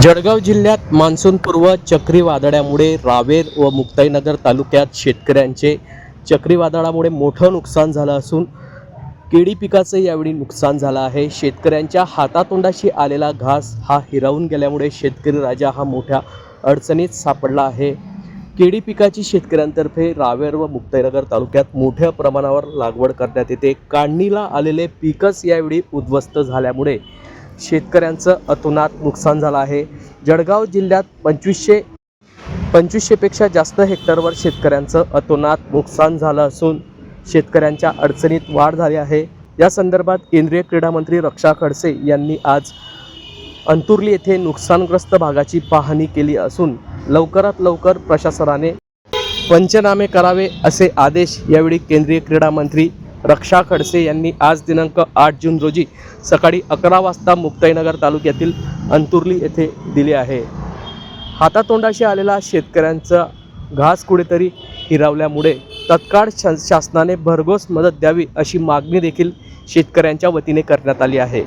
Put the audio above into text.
जळगाव जिल्ह्यात मान्सूनपूर्व चक्रीवादळामुळे रावेर व मुक्ताईनगर तालुक्यात शेतकऱ्यांचे चक्रीवादळामुळे मोठं नुकसान झालं असून केळी पिकाचं यावेळी नुकसान झालं आहे। शेतकऱ्यांच्या हातातोंडाशी आलेला घास हा हिरावून गेल्यामुळे शेतकरी राजा हा मोठ्या अडचणीत सापडला आहे। केळी पिकाची शेतकऱ्यांतर्फे रावेर व मुक्ताईनगर तालुक्यात मोठ्या प्रमाणावर लागवड करण्यात येते। काढणीला आलेले पीकच यावेळी उद्ध्वस्त झाल्यामुळे शेतकऱ्यांचं अतोनात नुकसान झालं आहे। जळगाव जिल्ह्यात 2500 पेक्षा जास्त हेक्टरवर शेतकऱ्यांचं अतोनात नुकसान झालं असून शेतकऱ्यांच्या अडचणीत वाढ झाली आहे। या संदर्भात केंद्रीय क्रीडा मंत्री रक्षा खडसे यांनी आज अंतुर्ली येथे नुकसानग्रस्त भागाची पाहणी केली असून लवकरात लवकर प्रशासनाने पंचनामे करावे असे आदेश यावेळी केंद्रीय क्रीडा मंत्री रक्षा खडसे यांनी आज दिनांक 8 जून रोजी सकाळी 11 वाजता मुक्ताईनगर तालुक्यातील अंतुर्ली येथे दिले आहे। हातातोंडाशी आलेला शेतकऱ्यांचा घास कुठेतरी हिरावल्यामुळे तत्काळ शासनाने भरघोस मदत द्यावी अशी मागणी देखील शेतकऱ्यांच्या वतीने करण्यात आली आहे।